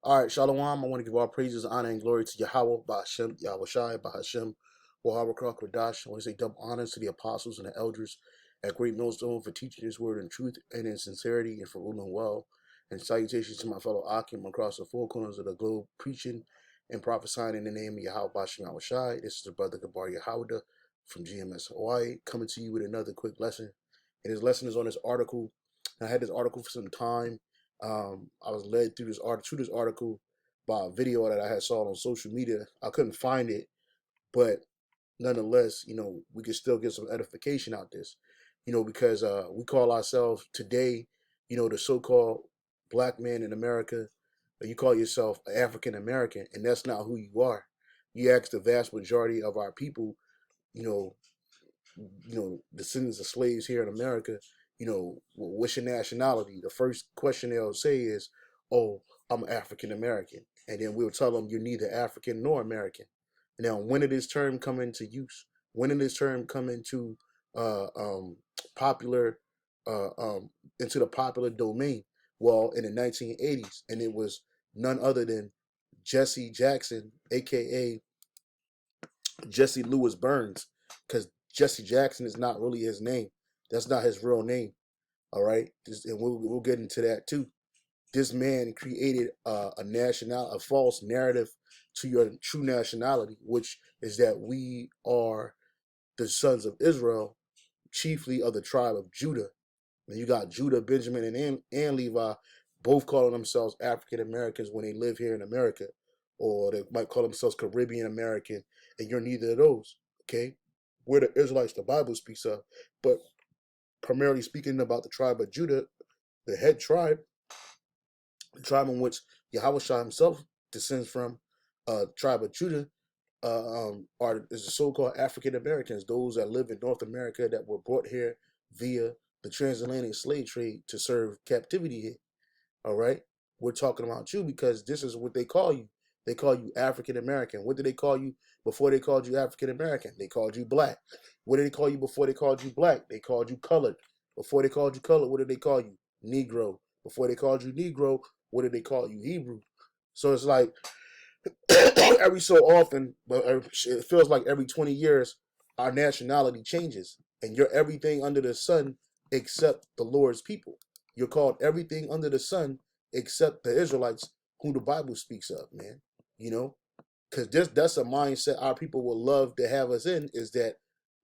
All right, Shalom. I want to give all praises, honor, and glory to Yahweh, Bahashem, Yahweh Shai, Bahashem, Wahabakra, Kodash. I want to say double honors to the apostles and the elders at Great Millstone for teaching His word in truth and in sincerity and for ruling well. And salutations to my fellow Akim across the four corners of the globe, preaching and prophesying in the name of Yahweh, Bahashem, Yahweh Shai. This is the brother Gabar Yahweh from GMS Hawaii, coming to you with another quick lesson. And his lesson is on this article. I had this article for some time. I was led through this article by a video that I had saw on social media. I couldn't find it, but nonetheless, we can still get some edification out this, because we call ourselves today, the so-called black man in America. You call yourself African American, and that's not who you are. You ask the vast majority of our people, you know, descendants of slaves here in America, what's your nationality? The first question they'll say is, oh, I'm African American. And then we'll tell them you're neither African nor American. Now, when did this term come into use? When did this term come into uh, um, popular, into the popular domain? Well, in the 1980s, and it was none other than Jesse Jackson, aka Jesse Lewis Burns, because Jesse Jackson is not really his name. That's not his real name. All right, and we'll get into that too. This man created a false narrative to your true nationality, which is that we are the sons of Israel, chiefly of the tribe of Judah. And you got Judah, Benjamin, and Levi, both calling themselves African Americans when they live here in America, or they might call themselves Caribbean American, and you're neither of those. Okay, we're the Israelites the Bible speaks of, but primarily speaking about the tribe of Judah, the head tribe, the tribe in which Yahweh Shah himself descends from, tribe of Judah, is the so-called African Americans, those that live in North America that were brought here via the transatlantic slave trade to serve captivity here. All right, we're talking about you because this is what they call you. They call you African American. What did they call you before they called you African American? They called you black. What did they call you before they called you black? They called you colored. Before they called you colored, what did they call you? Negro. Before they called you Negro, what did they call you? Hebrew. So it's like every so often, but it feels like every 20 years, our nationality changes. And you're everything under the sun except the Lord's people. You're called everything under the sun except the Israelites, who the Bible speaks of, man. You know, because that's a mindset our people will love to have us in, is that,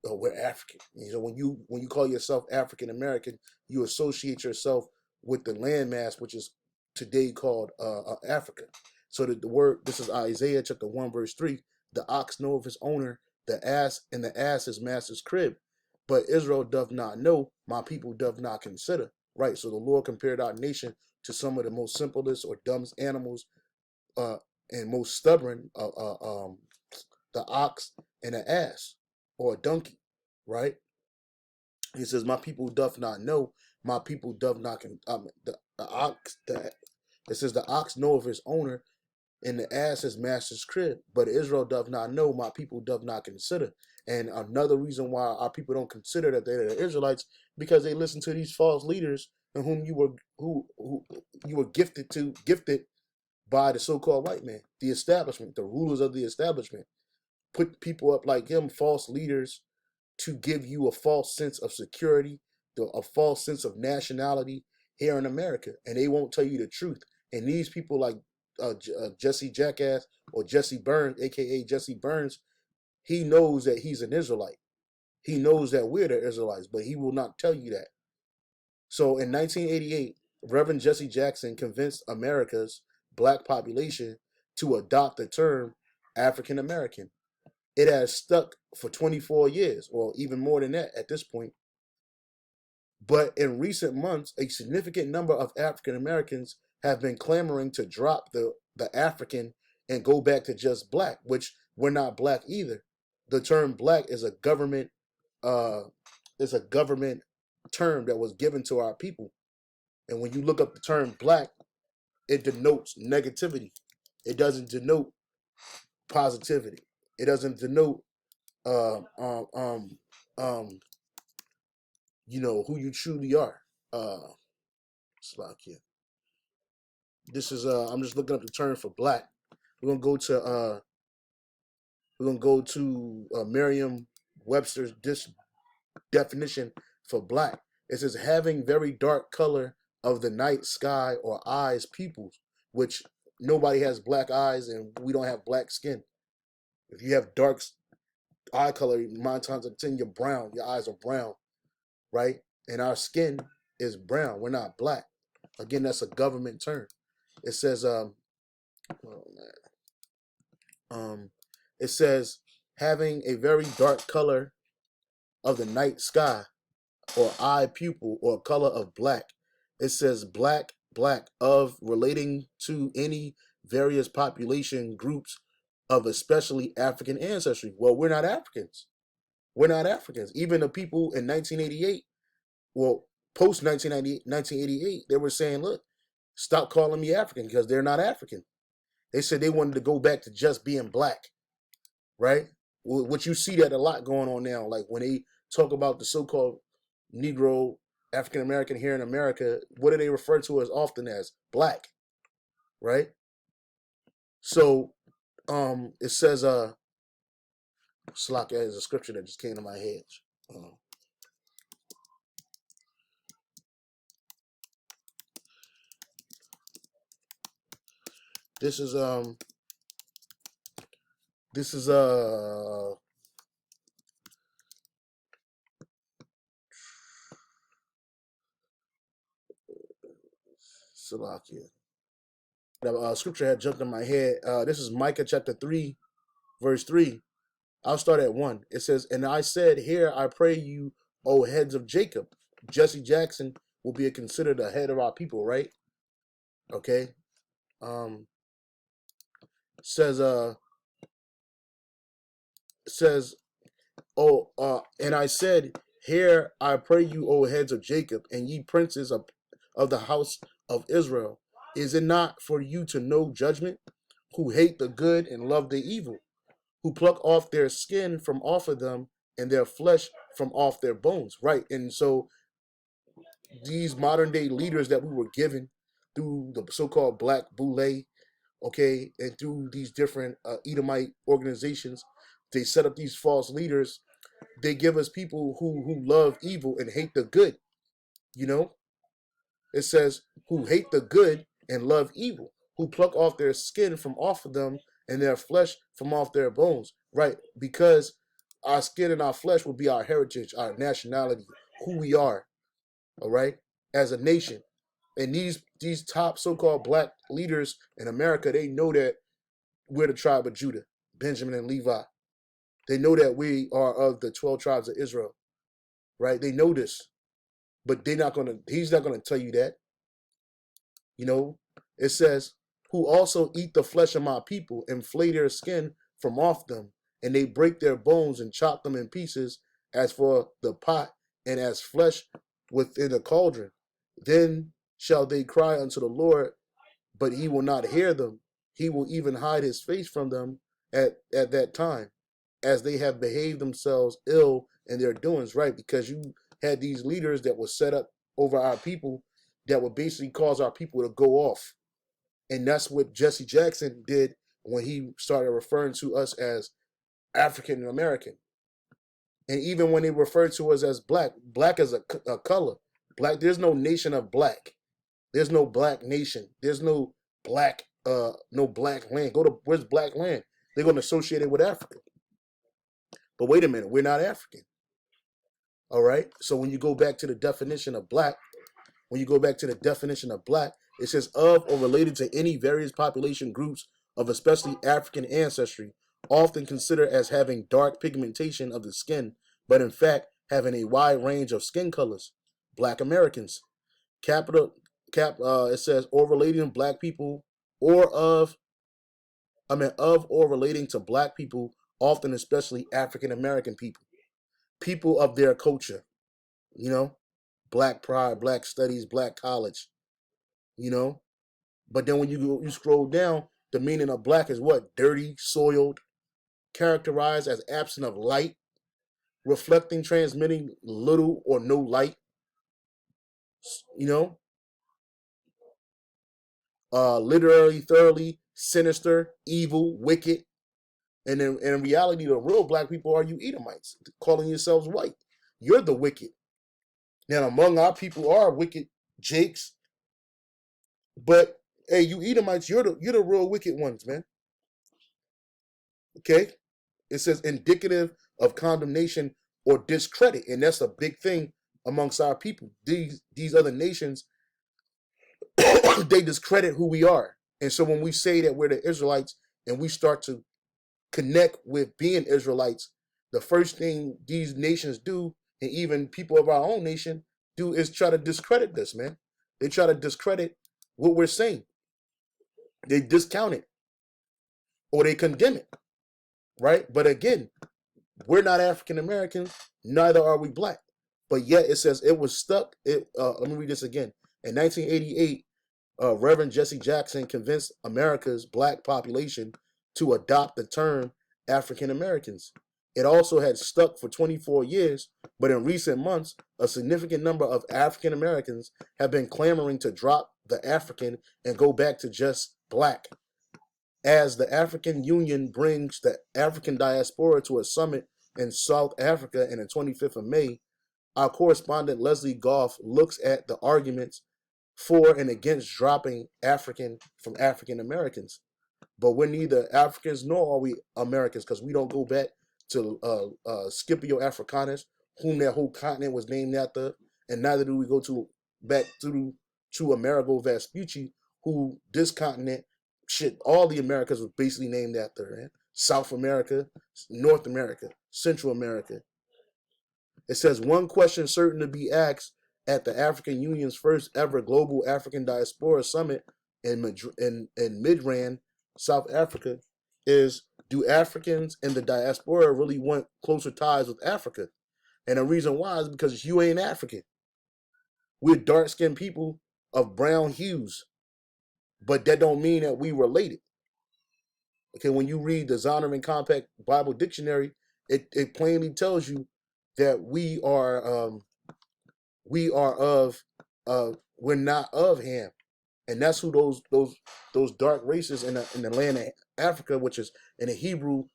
oh, we're African. When you call yourself African American, you associate yourself with the landmass, which is today called Africa. So that the word, this is Isaiah chapter 1 verse 3, the ox knoweth his owner, the ass his master's crib, but Israel doth not know, my people doth not consider. Right. So the Lord compared our nation to some of the most simplest or dumbest animals, uh, and most stubborn, the ox and the ass, or a donkey, right? He says, "My people doth not know, my people doth not." The ox, it says, "The ox knoweth his owner, and the ass his master's crib, but Israel doth not know, my people doth not consider." And another reason why our people don't consider that they're the Israelites, because they listen to these false leaders, and who you were gifted by the so-called white man, the establishment, the rulers of the establishment, put people up like him, false leaders, to give you a false sense of security, a false sense of nationality here in America, and they won't tell you the truth. And these people like Jesse Jackass, or Jesse Burns, aka Jesse Burns, he knows that he's an Israelite. He knows that we're the Israelites, but he will not tell you that. So in 1988, Reverend Jesse Jackson convinced America's black population to adopt the term African American. It has stuck for 24 years, or even more than that at this point. But in recent months, a significant number of African Americans have been clamoring to drop the African and go back to just black, which we're not black either. The term black uh, is a government term that was given to our people. And when you look up the term black, it denotes negativity. It doesn't denote positivity. It doesn't denote uh, um, um, um, who you truly are. Slakia. This is I'm just looking up the term for black. We're gonna go to Merriam-Webster's definition for black. It says having very dark color of the night sky or eyes, pupils, which nobody has black eyes and we don't have black skin. If you have dark eye color, 9 times out of 10 you're brown. Your eyes are brown, right? And our skin is brown. We're not black. Again, that's a government term. It says oh, it says having a very dark color of the night sky or eye pupil or color of black. It says black, black of relating to any various population groups of especially African ancestry. Well, we're not Africans. We're not Africans. Even the people in 1988, well, post 1988, they were saying, look, stop calling me African because they're not African. They said they wanted to go back to just being black, right? What you see that a lot going on now, like when they talk about the so-called Negro, African American here in America, what do they refer to as often as black, right? So, it says, Slack is a scripture that just came to my head. This is Salakia. The scripture had jumped in my head. This is Micah chapter 3, verse 3. I'll start at 1. It says, and I said, here I pray you, O heads of Jacob. Jesse Jackson will be considered the head of our people, right? Okay. Says and I said, here I pray you, O heads of Jacob, and ye princes of the house of Israel. Is it not for you to know judgment, who hate the good and love the evil, who pluck off their skin from off of them and their flesh from off their bones? Right. And so these modern day leaders that we were given through the so-called Black Boule, okay, and through these different Edomite organizations, they set up these false leaders. They give us people who love evil and hate the good. You know, it says who hate the good and love evil, who pluck off their skin from off of them and their flesh from off their bones. Right, because our skin and our flesh will be our heritage, our nationality, who we are. All right, as a nation. And these top so-called black leaders in America, they know that we're the tribe of Judah, Benjamin and Levi. They know that we are of the 12 tribes of Israel, right? They know this, but he's not gonna tell you that. You know, it says, who also eat the flesh of my people and flay their skin from off them, and they break their bones and chop them in pieces as for the pot and as flesh within a cauldron. Then shall they cry unto the Lord, but he will not hear them. He will even hide his face from them at that time, as they have behaved themselves ill in their doings, right? Because you had these leaders that were set up over our people that would basically cause our people to go off. And that's what Jesse Jackson did when he started referring to us as African American. And even when they refer to us as black, black is a color. Black, there's no nation of black. There's no black nation. There's no black land. Go to where's black land? They're going to associate it with Africa. But wait a minute, we're not African. All right. So when you go back to the definition of black, it says of or related to any various population groups of especially African ancestry, often considered as having dark pigmentation of the skin, but in fact having a wide range of skin colors. Black Americans. It says or relating to black people or of or relating to black people, often especially African American people. People of their culture, you know, black pride, black studies, black college, you know. But then when you scroll down, the meaning of black is what? Dirty, soiled, characterized as absent of light, reflecting, transmitting little or no light, you know. literally, thoroughly, sinister, evil, wicked. And in reality, the real black people are you Edomites, calling yourselves white. You're the wicked. Now, among our people are wicked Jakes, but hey, you Edomites, you're the real wicked ones, man. Okay? It says indicative of condemnation or discredit, and that's a big thing amongst our people. These other nations, they discredit who we are. And so when we say that we're the Israelites and we start to connect with being Israelites, the first thing these nations do, and even people of our own nation do, is try to discredit this, man. They try to discredit what we're saying. They discount it or they condemn it, right? But again, we're not African Americans, neither are we black. But yet it says it was stuck. Let me read this again. In 1988, Reverend Jesse Jackson convinced America's black population to adopt the term African Americans. It also had stuck for 24 years, but in recent months, a significant number of African Americans have been clamoring to drop the African and go back to just black. As the African Union brings the African diaspora to a summit in South Africa on the 25th of May, our correspondent Leslie Goff looks at the arguments for and against dropping African from African Americans. But we're neither Africans nor are we Americans, because we don't go back to Scipio Africanus, whom that whole continent was named after, and neither do we go back to Amerigo Vespucci, who this continent, all the Americas was basically named after, man. South America, North America, Central America. It says one question certain to be asked at the African Union's first ever Global African Diaspora Summit in Midrand, South Africa, is, do Africans in the diaspora really want closer ties with Africa? And the reason why is because you ain't African. We're dark-skinned people of brown hues, but that don't mean that we related. Okay, when you read the Zondervan Compact Bible Dictionary, it plainly tells you that we're not of Ham, and that's who those dark races in the land of Africa, which is in the Hebrew,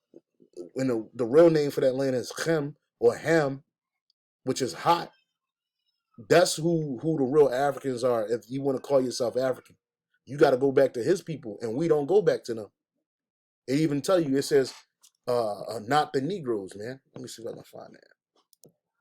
in the real name for that land is Chem or Ham, which is hot. That's who the real Africans are. If you want to call yourself African, you got to go back to his people, and we don't go back to them. It even tell you, it says, not the Negroes, man. Let me see if I can find that.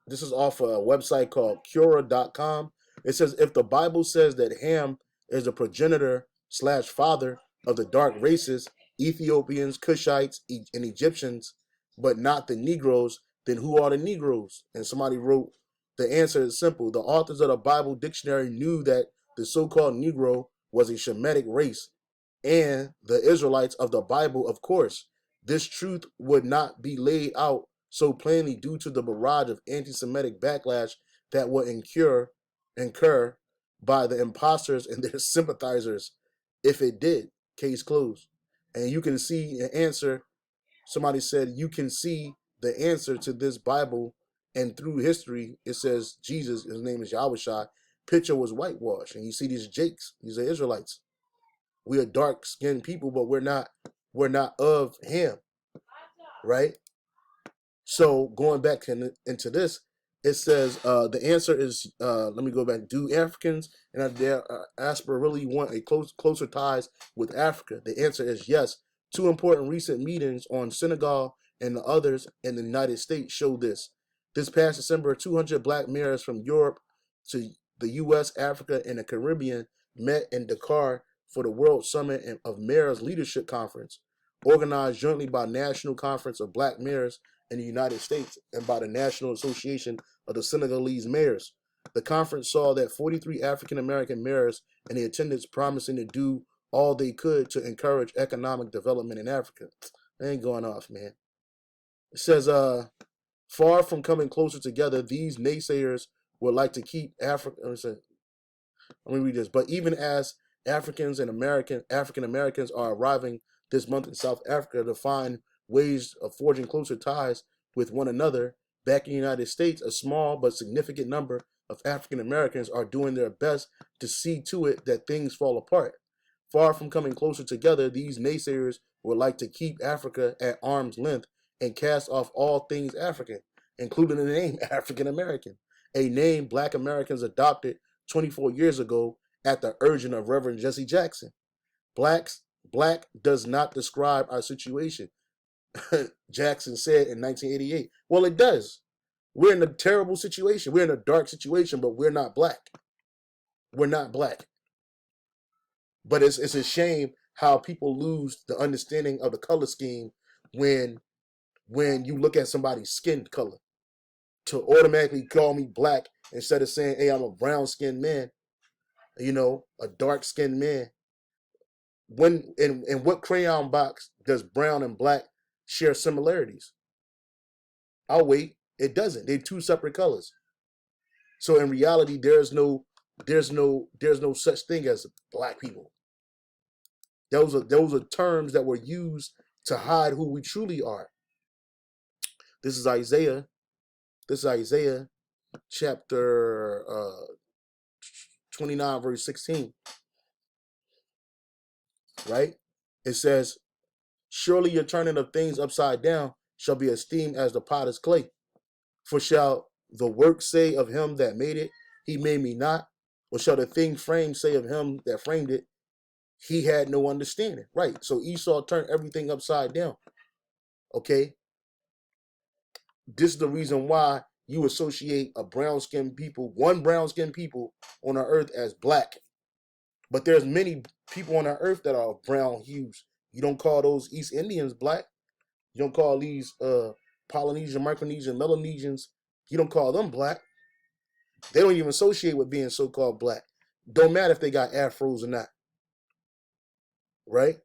This is off a website called Cura.com. It says, if the Bible says that Ham is the progenitor / father of the dark races, Ethiopians, Cushites, and Egyptians, but not the Negroes, then who are the Negroes? And somebody wrote, the answer is simple. The authors of the Bible dictionary knew that the so-called Negro was a Shemitic race, and the Israelites of the Bible, of course. This truth would not be laid out so plainly due to the barrage of anti-Semitic backlash that will incur by the imposters and their sympathizers. If it did, case closed. And you can see an answer. Somebody said you can see the answer to this Bible, and through history, it says Jesus, his name is Yahushua, picture was whitewashed. And you see these Jakes, these are Israelites. We are dark-skinned people, but we're not of Ham, right? So going back into this, it says the answer is, let me go back. Do Africans and their diaspora really want a closer ties with Africa? The answer is yes. Two important recent meetings on Senegal and the others in the United States show this. This past December, 200 black mayors from Europe to the U.S., Africa, and the Caribbean met in Dakar for the World Summit of Mayors Leadership Conference, organized jointly by National Conference of Black Mayors in the United States and by the National Association of the Senegalese Mayors. The conference saw that 43 African-American mayors and the attendants promising to do all they could to encourage economic development in Africa. They ain't going off, man. It says, far from coming closer together, these naysayers would like to keep Africa. Let me read this. But even as Africans and African Americans are arriving this month in South Africa to find ways of forging closer ties with one another, back in the United States, a small but significant number of African Americans are doing their best to see to it that things fall apart. Far from coming closer together, these naysayers would like to keep Africa at arm's length and cast off all things African, including the name African American, a name Black Americans adopted 24 years ago at the urging of Reverend Jesse Jackson. Black does not describe our situation, Jackson said in 1988. Well, it does. We're in a terrible situation. We're in a dark situation, but we're not black. We're not black. But it's a shame how people lose the understanding of the color scheme when you look at somebody's skin color. To automatically call me black instead of saying, hey, I'm a brown-skinned man, a dark-skinned man. When in what crayon box does brown and black share similarities? I'll wait. It doesn't. They're two separate colors. So in reality, there's no such thing as black people. Those are terms that were used to hide who we truly are. This is Isaiah. Chapter 29, verse 16. Right? It says, surely your turning of things upside down shall be esteemed as the potter's clay. For shall the work say of him that made it, he made me not? Or shall the thing framed say of him that framed it, he had no understanding? Right. So Esau turned everything upside down. Okay. This is the reason why you associate one brown-skinned people on our earth as black. But there's many people on our earth that are brown hues. You don't call those East Indians black. You don't call these Polynesian, Micronesian, Melanesians, you don't call them black. They don't even associate with being so-called black. Don't matter if they got afros or not. Right?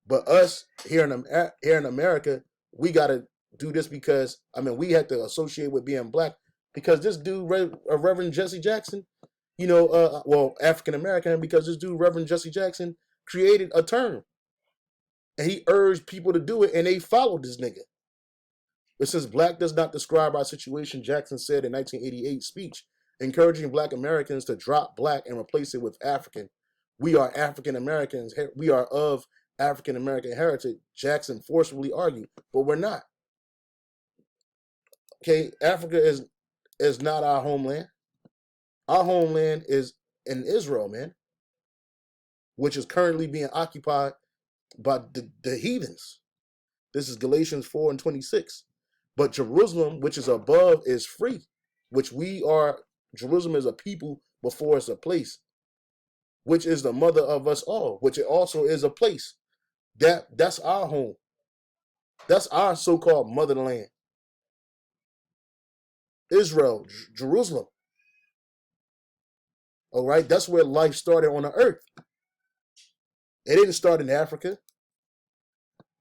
But us here in America, we got to do this because, we had to associate with being black because this dude, Reverend Jesse Jackson, African American, because this dude, Reverend Jesse Jackson, created a term. And he urged people to do it, and they followed this nigga. It says, black does not describe our situation, Jackson said in 1988 speech, encouraging black Americans to drop black and replace it with African. We are African Americans. We are of African American heritage, Jackson forcefully argued, but we're not. Okay, Africa is not our homeland. Our homeland is in Israel, man, which is currently being occupied by the heathens. This is Galatians 4:26. But Jerusalem, which is above, is free, which we are. Jerusalem is a people before it's a place, which is the mother of us all, which it also is a place. That's our home. That's our so-called motherland. Israel, Jerusalem. All right, that's where life started on the earth. It didn't start in Africa.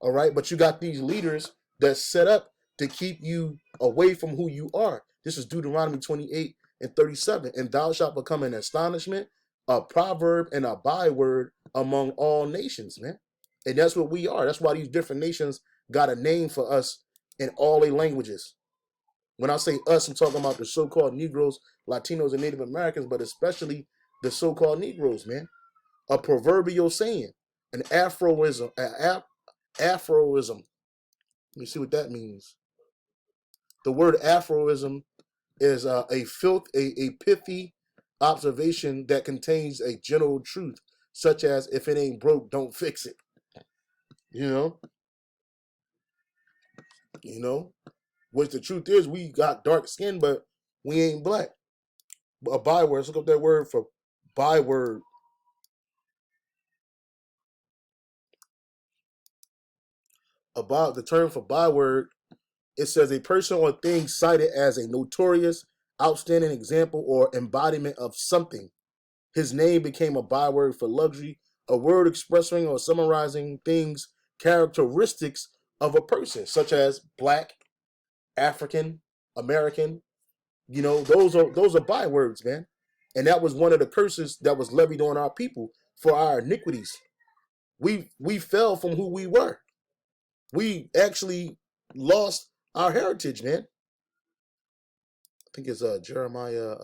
All right, but you got these leaders that set up to keep you away from who you are. This is Deuteronomy 28:37. And thou shalt become an astonishment, a proverb, and a byword among all nations, man. And that's what we are. That's why these different nations got a name for us in all their languages. When I say us, I'm talking about the so-called Negroes, Latinos, and Native Americans, but especially the so-called Negroes, man. A proverbial saying, an Afroism, Afroism. Let me see what that means. The word Afroism is a pithy observation that contains a general truth, such as if it ain't broke, don't fix it. Which the truth is, we got dark skin, but we ain't black. A byword. Let's look up that word for byword. About the term for byword, it says a person or thing cited as a notorious, outstanding example or embodiment of something. His name became a byword for luxury, a word expressing or summarizing things, characteristics of a person, such as black, African, American. Those are bywords, man. And that was one of the curses that was levied on our people for our iniquities. We fell from who we were. We actually lost our heritage, man. I think it's Jeremiah.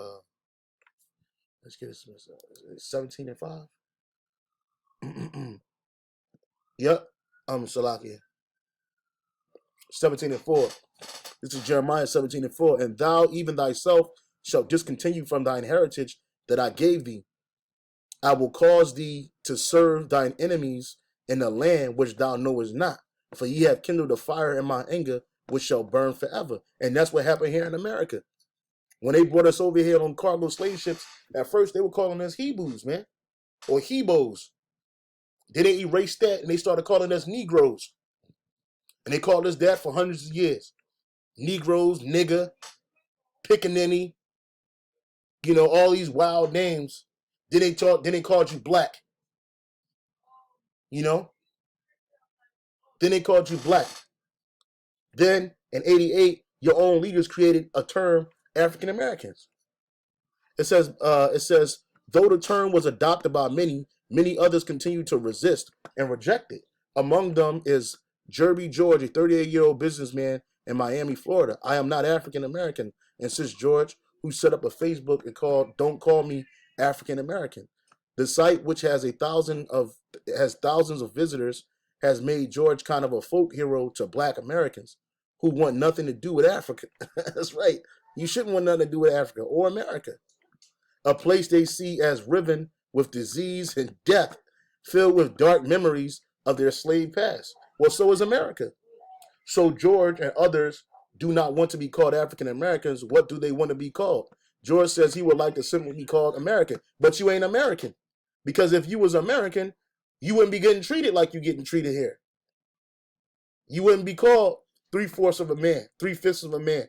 Let's get it. 17:5. Yep. Salakia. 17:4. This is Jeremiah 17:4. And thou even thyself shalt discontinue from thine heritage that I gave thee. I will cause thee to serve thine enemies in the land which thou knowest not. For ye have kindled a fire in my anger, which shall burn forever. And that's what happened here in America. When they brought us over here on cargo slave ships, at first they were calling us Hebrews, man, or Hebos. Then they erased that and they started calling us Negroes. And they called us that for hundreds of years. Negroes, nigger, pickaninny, all these wild names. Then they called you black, you know? Then they called you black. Then in 88, your own leaders created a term, African Americans. It says, though the term was adopted by many, many others continue to resist and reject it. Among them is Jerby George, a 38-year-old businessman in Miami, Florida. I am not African American, insists George, who set up a Facebook and called "Don't Call Me African American." The site, which has thousands of visitors, has made George kind of a folk hero to Black Americans who want nothing to do with Africa. That's right. You shouldn't want nothing to do with Africa or America. A place they see as riven with disease and death, filled with dark memories of their slave past. Well, so is America. So George and others do not want to be called African Americans. What do they want to be called? George says he would like to simply be called American, but you ain't American. Because if you was American, you wouldn't be getting treated like you're getting treated here. You wouldn't be called 3/4 of a man, 3/5 of a man.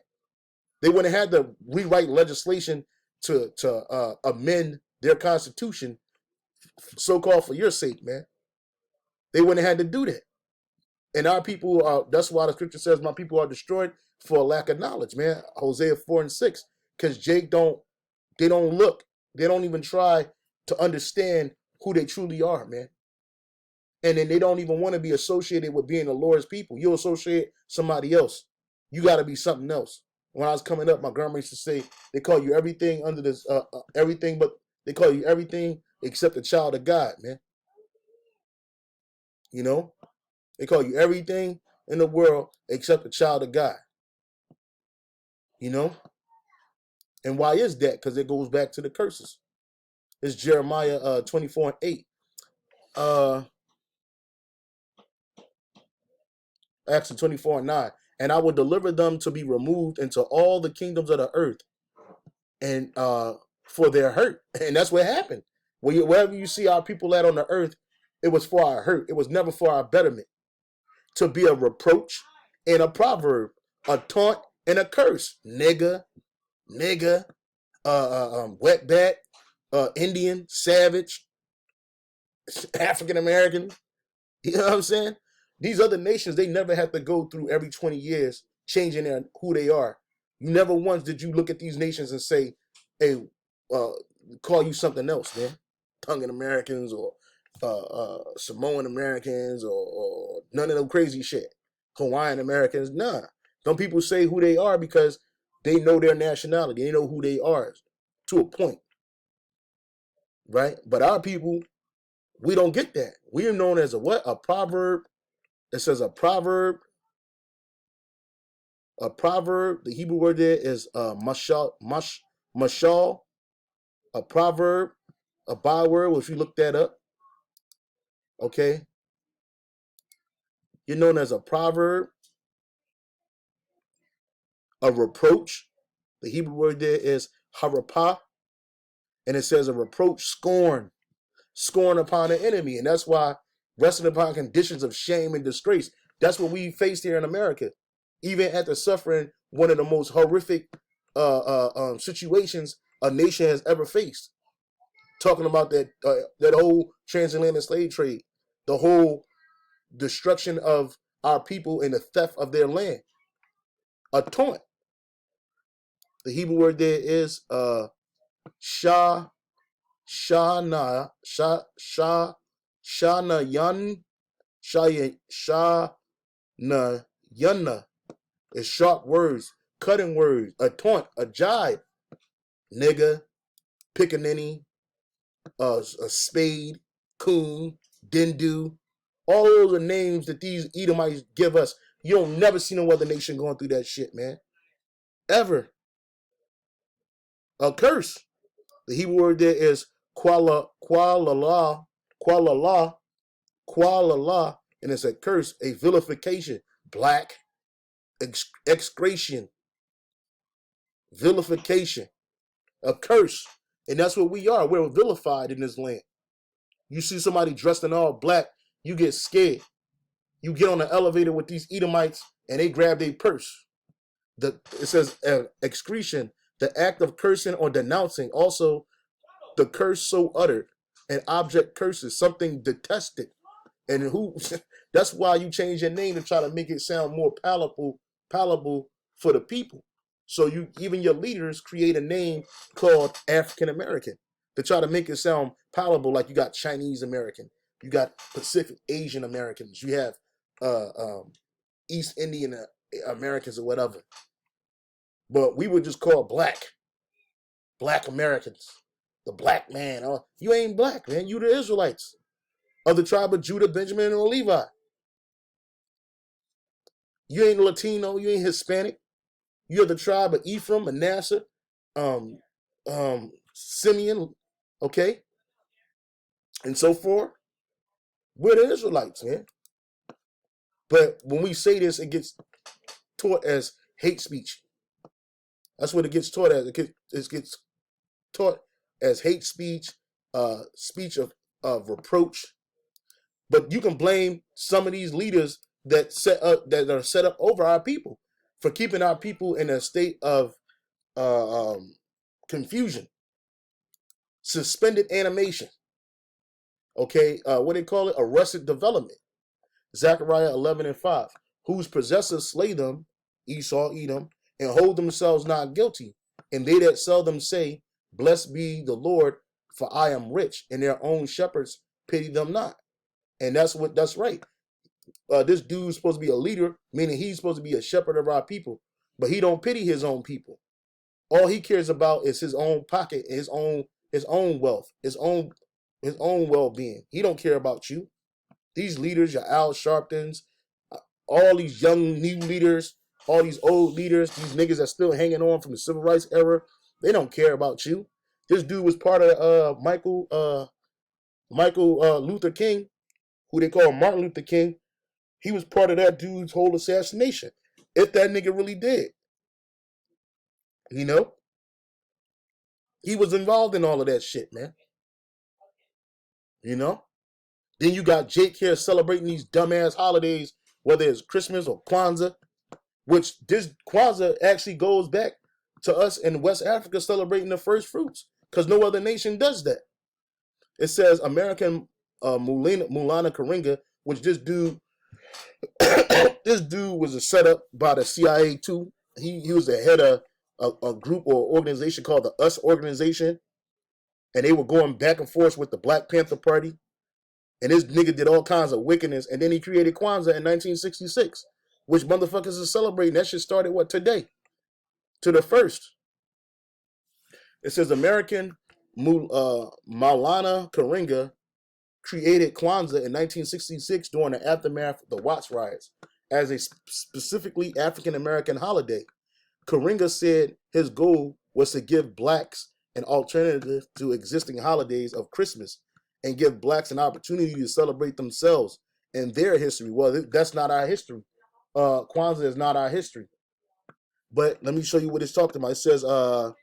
They wouldn't have had to rewrite legislation to amend their constitution, so-called for your sake, man. They wouldn't have had to do that. And our people are, that's why the scripture says my people are destroyed for a lack of knowledge, man. Hosea 4:6. Because they don't look, they don't even try to understand who they truly are, man. And then they don't even want to be associated with being the Lord's people. You associate somebody else, you got to be something else. When I was coming up, my grandma used to say, they call you everything under this, everything, but they call you everything except a child of God, man. You know, they call you everything in the world except a child of God. You know, and why is that? Because it goes back to the curses. It's Jeremiah 24:8. Actually 24:9. And I will deliver them to be removed into all the kingdoms of the earth, and for their hurt. And that's what happened. Wherever you see our people at on the earth, it was for our hurt. It was never for our betterment. To be a reproach and a proverb, a taunt and a curse. Nigger, wetback, Indian, savage, African American. You know what I'm saying? These other nations, they never have to go through every 20 years changing who they are. You never once did you look at these nations and say, hey, call you something else, man. Tongan Americans or Samoan Americans or none of them crazy shit. Hawaiian Americans, nah. Some people say who they are because they know their nationality. They know who they are to a point, right? But our people, we don't get that. We are known as a what? A proverb. It says a proverb. A proverb. The Hebrew word there is mashal. A proverb, a byword. Well, if you look that up, okay, you're known as a proverb, a reproach. The Hebrew word there is harapah, and it says a reproach, scorn upon an enemy, and that's why resting upon conditions of shame and disgrace. That's what we faced here in America, even after suffering one of the most horrific situations a nation has ever faced. Talking about that whole transatlantic slave trade, the whole destruction of our people and the theft of their land, a taunt. The Hebrew word there is shah shana yan shana yanna is sharp words, cutting words, a taunt, a jibe. Nigga, pickaninny, a spade, coon, dindu, All those are names that these Edomites give us. You don't never see no other nation going through that shit, man. Ever. A curse. The Hebrew word there is quala, and it's a curse, a vilification, black, excretion, vilification, a curse. And that's what we are. We're vilified in this land. You see somebody dressed in all black, you get scared. You get on the elevator with these Edomites and they grab their purse. It says excretion, the act of cursing or denouncing. Also, the curse so uttered. An object curses, something detested. And who? That's why you change your name to try to make it sound more palatable for the people. So even your leaders create a name called African American to try to make it sound palatable. Like you got Chinese American, you got Pacific Asian Americans, you have East Indian Americans or whatever. But we would just call black Americans, the black man. You ain't black, man. You the Israelites of the tribe of Judah, Benjamin, and Levi. You ain't Latino. You ain't Hispanic. You're the tribe of Ephraim, Manasseh, Simeon, okay, and so forth. We're the Israelites, man. But when we say this, it gets taught as hate speech. That's what it gets taught as. It gets taught as hate speech, speech of reproach. But you can blame some of these leaders that are set up over our people for keeping our people in a state of confusion, suspended animation. Okay, what they call it? Arrested development. Zechariah 11:5. Whose possessors slay them, Esau, Edom, and hold themselves not guilty. And they that sell them say, blessed be the Lord, for I am rich, and their own shepherds pity them not. And that's right. This dude's supposed to be a leader, meaning he's supposed to be a shepherd of our people, but he don't pity his own people. All he cares about is his own pocket, his own wealth, his own well-being. He don't care about you. These leaders, your Al Sharptons, all these young new leaders, all these old leaders, these niggas that's still hanging on from the civil rights era, they don't care about you. This dude was part of Michael Luther King, who they call Martin Luther King. He was part of that dude's whole assassination. If that nigga really did. You know? He was involved in all of that shit, man. You know? Then you got Jake here celebrating these dumbass holidays, whether it's Christmas or Kwanzaa, which this Kwanzaa actually goes back to us in West Africa celebrating the first fruits, because no other nation does that. It says American Mulana Karinga, which this dude was a setup by the CIA too. He was the head of a group or organization called the US Organization, and they were going back and forth with the Black Panther Party. And this nigga did all kinds of wickedness, and then he created Kwanzaa in 1966, which motherfuckers is celebrating. That shit started today? To the first. It says American Maulana Karinga created Kwanzaa in 1966 during the aftermath of the Watts riots as a specifically African-American holiday. Karinga said his goal was to give blacks an alternative to existing holidays of Christmas and give blacks an opportunity to celebrate themselves and their history. Well, that's not our history. Kwanzaa is not our history. But let me show you what it's talking about. It says, I'm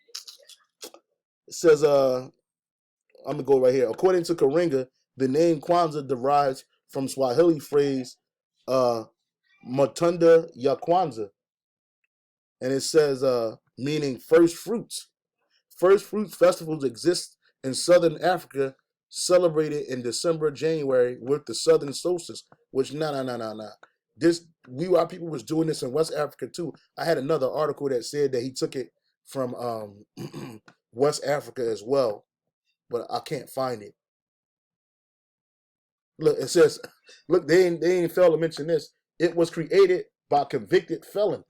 going to go right here. According to Karinga, the name Kwanzaa derives from Swahili phrase, Matunda ya Kwanzaa. And it says, meaning first fruits. First fruits festivals exist in Southern Africa, celebrated in December, January with the Southern solstice, which nah. Our people was doing this in West Africa too. I had another article that said that he took it from West Africa as well, but I can't find it. Look, it says, look, they ain't fail to mention this. It was created by convicted felon,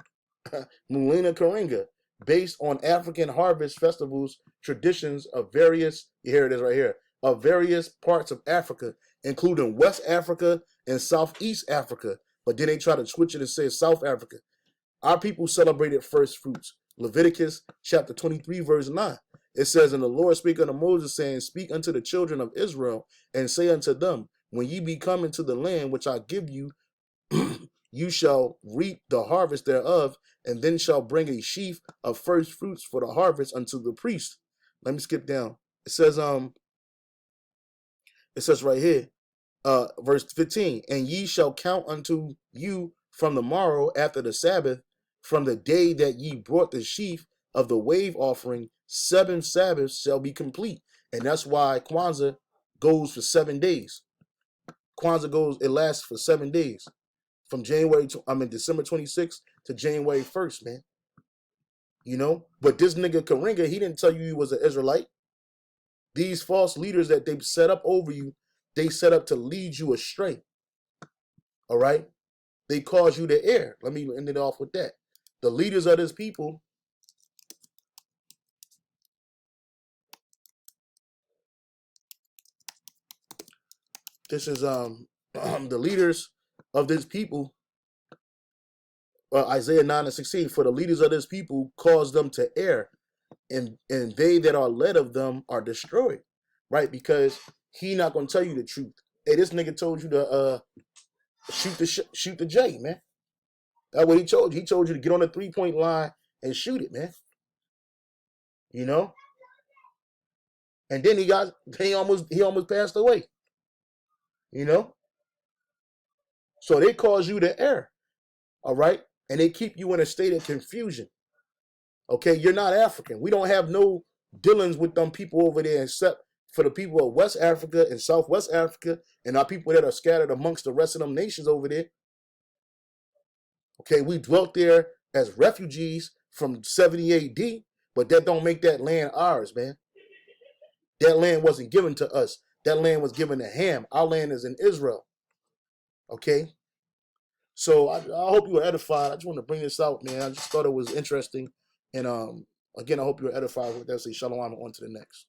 Mulana Karinga, based on African harvest festivals, traditions of various, here it is right here, of various parts of Africa, including West Africa and Southeast Africa. But then they try to switch it and say South Africa. Our people celebrated first fruits. Leviticus chapter 23, verse 9. It says, and the Lord spake unto Moses, saying, speak unto the children of Israel, and say unto them, when ye be come into the land which I give you, you shall reap the harvest thereof, and then shall bring a sheaf of first fruits for the harvest unto the priest. Let me skip down. It says right here, verse 15, and ye shall count unto you from the morrow after the Sabbath, from the day that ye brought the sheaf of the wave offering, 7 Sabbaths shall be complete. And that's why Kwanzaa goes for 7 days. It lasts for 7 days. From December 26th to January 1st, man. You know? But this nigga Karinga, he didn't tell you he was an Israelite. These false leaders that they've set up over you, they set up to lead you astray. All right? They cause you to err. Let me end it off with that. The leaders of this people, this is the leaders of this people, Isaiah 9 and 16, for the leaders of this people cause them to err, and they that are led of them are destroyed, right? Because he not going to tell you the truth. Hey, this nigga told you to shoot the J, man. That's what he told you. He told you to get on the 3-point line and shoot it, man. You know? And then he almost passed away. You know? So they cause you to err. All right? And they keep you in a state of confusion. Okay? You're not African. We don't have no dealings with them people over there except for the people of West Africa and Southwest Africa and our people that are scattered amongst the rest of them nations over there. Okay? We dwelt there as refugees from 70 AD, but that don't make that land ours, man. That land wasn't given to us. That land was given to Ham. Our land is in Israel. Okay? So I hope you were edified. I just want to bring this out, man. I just thought it was interesting. And again, I hope you were edified with that. Say shalom and on to the next.